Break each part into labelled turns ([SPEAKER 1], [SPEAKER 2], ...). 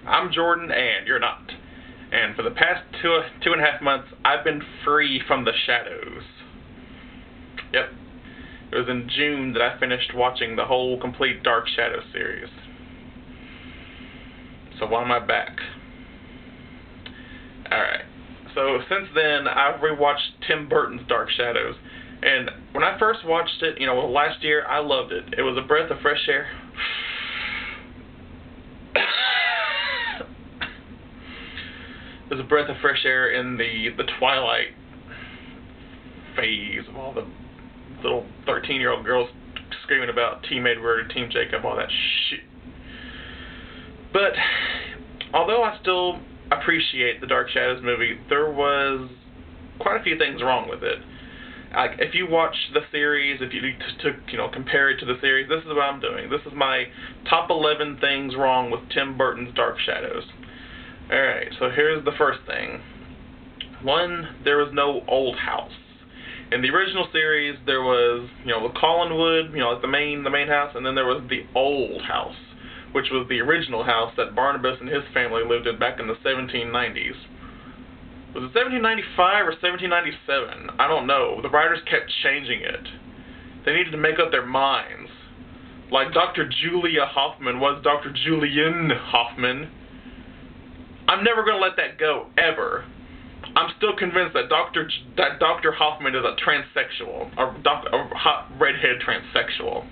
[SPEAKER 1] I'm Jordan, and you're not. And for the past two and a half months, I've been free from the shadows. Yep. It was in June that I finished watching the whole complete Dark Shadows series. So why am I back? Alright. So since then, I've rewatched Tim Burton's Dark Shadows. And when I first watched it, last year, I loved it. It was a breath of fresh air. It was a breath of fresh air in the twilight phase of all the little 13-year-old girls screaming about Team Edward or Team Jacob, all that shit. But although I still appreciate the Dark Shadows movie, there was quite a few things wrong with it. Like, if you watch the series, if you compare it to the series, this is what I'm doing. This is my top 11 things wrong with Tim Burton's Dark Shadows. Alright, so here's the first thing. One, there was no old house. In the original series, there was, the Collinwood, like the main house, and then there was the old house, which was the original house that Barnabas and his family lived in back in the 1790s. Was it 1795 or 1797? I don't know. The writers kept changing it. They needed to make up their minds. Like Dr. Julia Hoffman was Dr. Julian Hoffman. I'm never going to let that go, ever. I'm still convinced that Dr. Hoffman is a transsexual, a hot redhead transsexual.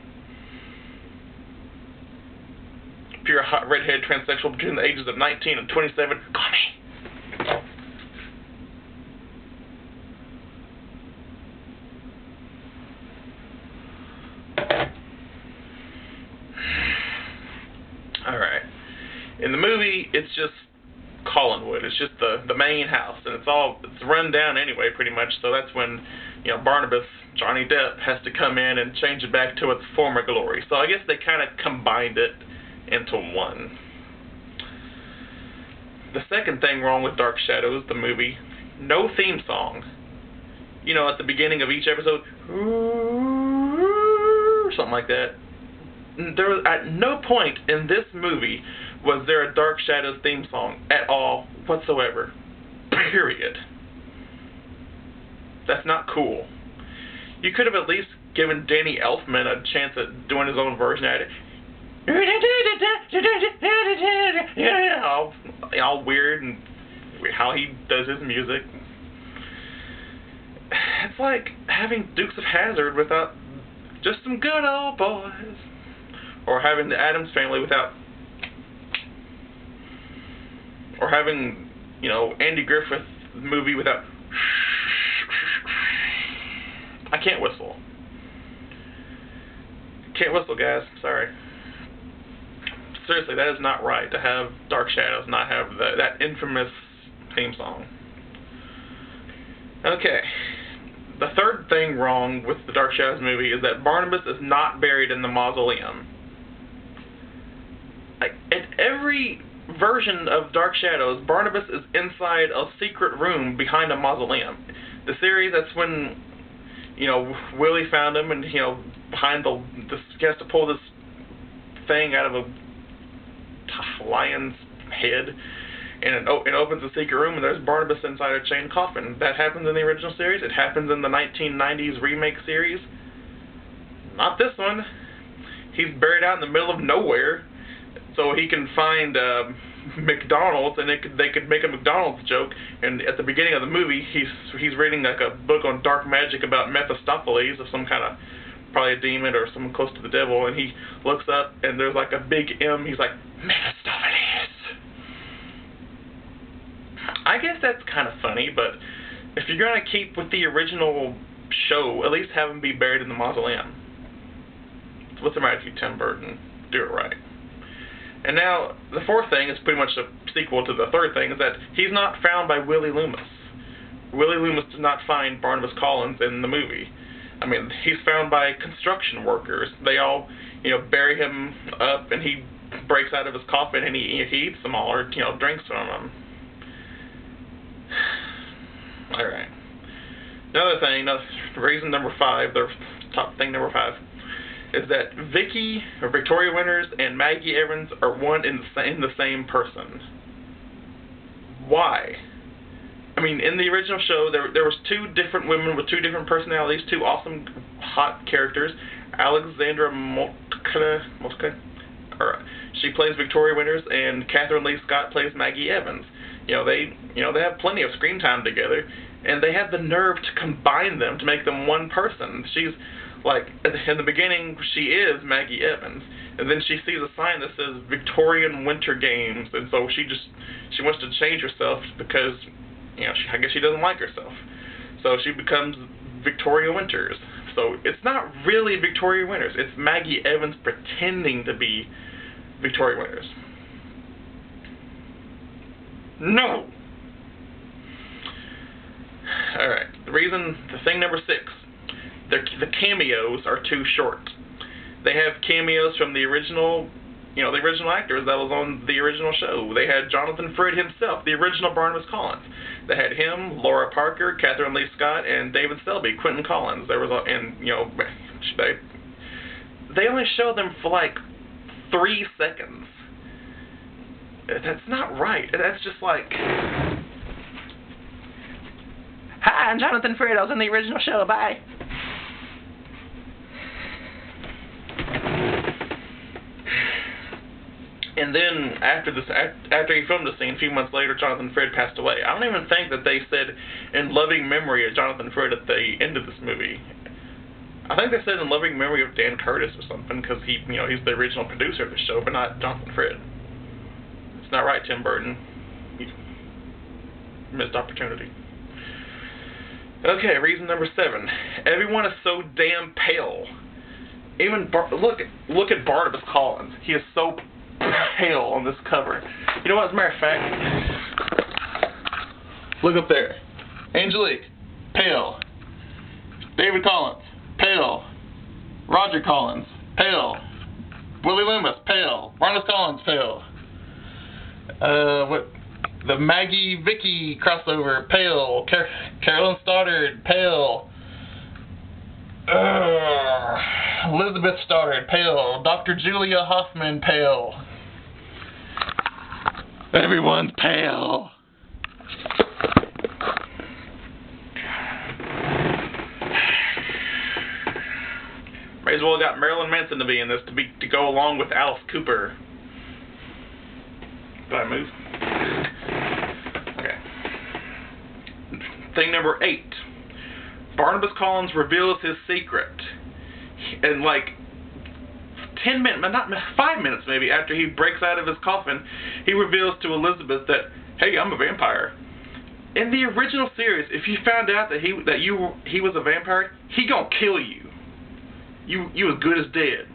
[SPEAKER 1] If you're a hot redhead transsexual between the ages of 19 and 27, call me. Alright. In the movie, it's just Collinwood. It's just the main house, and it's run down anyway, pretty much. So that's when, Barnabas, Johnny Depp, has to come in and change it back to its former glory. So I guess they kind of combined it into one. The second thing wrong with Dark Shadows, the movie, no theme song. At the beginning of each episode, or something like that. There was, at no point in this movie was there a Dark Shadows theme song at all whatsoever. Period. That's not cool. You could have at least given Danny Elfman a chance at doing his own version at it. All weird and how he does his music. It's like having Dukes of Hazzard without just some good old boys. Or having the Addams Family without, or having, Andy Griffith movie without, I can't whistle. Can't whistle, guys. Sorry. Seriously, that is not right to have Dark Shadows not have that infamous theme song. Okay. The third thing wrong with the Dark Shadows movie is that Barnabas is not buried in the mausoleum. In every version of Dark Shadows, Barnabas is inside a secret room behind a mausoleum. The series, that's when, Willie found him, and, behind he has to pull this thing out of a lion's head, and it opens a secret room, and there's Barnabas inside a chain coffin. That happens in the original series. It happens in the 1990s remake series. Not this one. He's buried out in the middle of nowhere, so he can find McDonald's, and they could make a McDonald's joke. And at the beginning of the movie, he's reading like a book on dark magic about Mephistopheles, of some kind of, probably a demon or someone close to the devil. And he looks up, and there's like a big M. He's like, Mephistopheles. I guess that's kind of funny, but if you're gonna keep with the original show, at least have him be buried in the mausoleum. What's the matter with you, Tim Burton? Do it right. And now, the fourth thing is pretty much a sequel to the third thing, is that he's not found by Willie Loomis. Willie Loomis did not find Barnabas Collins in the movie. I mean, he's found by construction workers. They all, bury him up, and he breaks out of his coffin, and he eats them all, or, drinks from them. Alright. Another thing, reason number 5, the top thing number 5, is that Victoria Winters and Maggie Evans are one in the same person. Why? I mean, in the original show, there was two different women with two different personalities, two awesome, hot characters. Alexandra Motka, she plays Victoria Winters, and Catherine Lee Scott plays Maggie Evans. They have plenty of screen time together, and they have the nerve to combine them to make them one person. She's like, in the beginning, she is Maggie Evans, and then she sees a sign that says Victorian Winter Games, and so she wants to change herself because, I guess she doesn't like herself. So she becomes Victoria Winters. So it's not really Victoria Winters, it's Maggie Evans pretending to be Victoria Winters. No! Alright, the thing number 6. The cameos are too short. They have cameos from the original, the original actors that was on the original show. They had Jonathan Frid himself, the original Barnabas Collins. They had him, Laura Parker, Catherine Lee Scott, and David Selby, Quentin Collins. There was, they only showed them for like 3 seconds. That's not right. That's just like, hi, I'm Jonathan Frid. I was in the original show. Bye. And then after he filmed the scene, a few months later, Jonathan Frid passed away. I don't even think that they said in loving memory of Jonathan Frid at the end of this movie. I think they said in loving memory of Dan Curtis or something, because he's the original producer of the show, but not Jonathan Frid. It's not right, Tim Burton. You missed opportunity. Okay, reason number 7. Everyone is so damn pale. Even look at Barnabas Collins. He is so pale on this cover. You know what, as a matter of fact, look up there. Angelique, pale. David Collins, pale. Roger Collins, pale. Willie Loomis, pale. Barnabas Collins, pale. The Maggie Vicky crossover, pale. Carolyn Stoddard, pale. Elizabeth Stoddard, pale. Dr. Julia Hoffman, pale. Everyone's pale. May as well have got Marilyn Manson to be in this to go along with Alice Cooper. Did I move? Okay. Thing number 8. Barnabas Collins reveals his secret. And like 10 minutes, not 5 minutes maybe, after he breaks out of his coffin, he reveals to Elizabeth that, hey, I'm a vampire. In the original series, if you found out that he was a vampire, he gonna kill you. You as good as dead.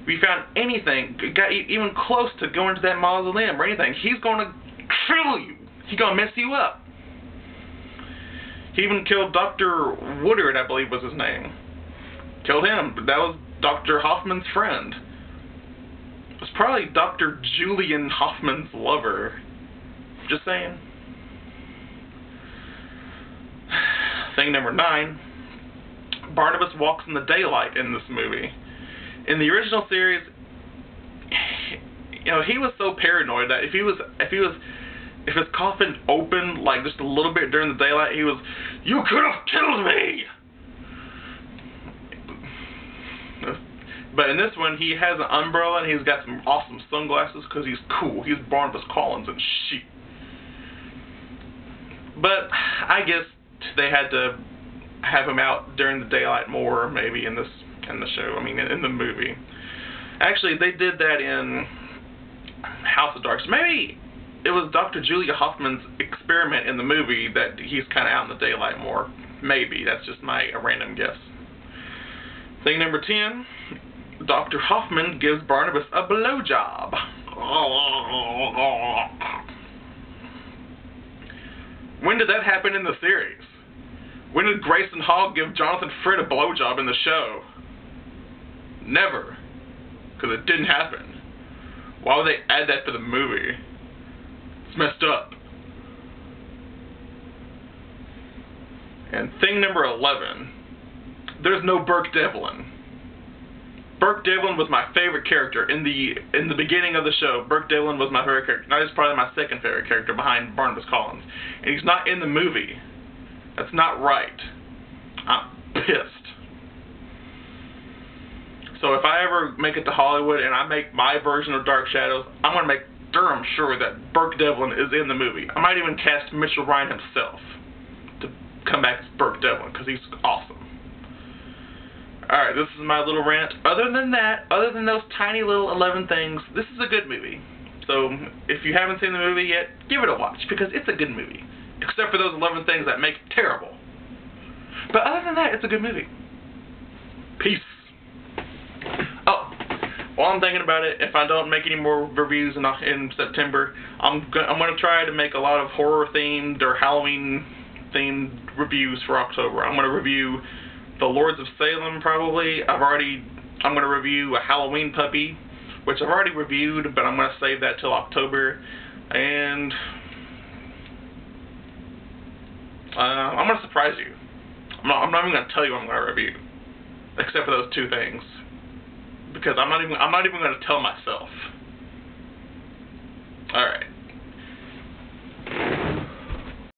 [SPEAKER 1] If you found anything, got even close to going to that mausoleum or anything, he's gonna kill you. He's gonna mess you up. He even killed Dr. Woodard, I believe was his name. Killed him. That was Dr. Hoffman's friend. It was probably Dr. Julian Hoffman's lover. Just saying. Thing number 9. Barnabas walks in the daylight in this movie. In the original series, he was so paranoid that if his coffin opened like just a little bit during the daylight, he was, you could have killed me! But in this one, he has an umbrella and he's got some awesome sunglasses because he's cool. He's Barnabas Collins and shit. But I guess they had to have him out during the daylight more, maybe in the show. I mean, in the movie. Actually, they did that in House of Darks. Maybe it was Dr. Julia Hoffman's experiment in the movie that he's kind of out in the daylight more. Maybe. That's just a random guess. Thing number 10. Dr. Hoffman gives Barnabas a blowjob. When did that happen in the series? When did Grayson Hall give Jonathan Frid a blowjob in the show? Never. Because it didn't happen. Why would they add that to the movie? It's messed up. And thing number 11. There's no Burke Devlin. Burke Devlin was my favorite character in the beginning of the show. Burke Devlin was my favorite character. Now he's probably my second favorite character behind Barnabas Collins, and he's not in the movie. That's not right. I'm pissed. So if I ever make it to Hollywood and I make my version of Dark Shadows, I'm gonna make sure that Burke Devlin is in the movie. I might even cast Mitchell Ryan himself to come back as Burke Devlin because he's awesome. Alright, this is my little rant. Other than that, other than those tiny little 11 things, this is a good movie. So, if you haven't seen the movie yet, give it a watch, because it's a good movie. Except for those 11 things that make it terrible. But other than that, it's a good movie. Peace. Oh, while I'm thinking about it, if I don't make any more reviews in September, I'm going to try to make a lot of horror-themed or Halloween-themed reviews for October. I'm going to review The Lords of Salem, probably. I'm going to review a Halloween Puppy, which I've already reviewed, but I'm going to save that till October. And I'm going to surprise you. I'm not even going to tell you what I'm going to review, except for those two things, because I'm not even going to tell myself.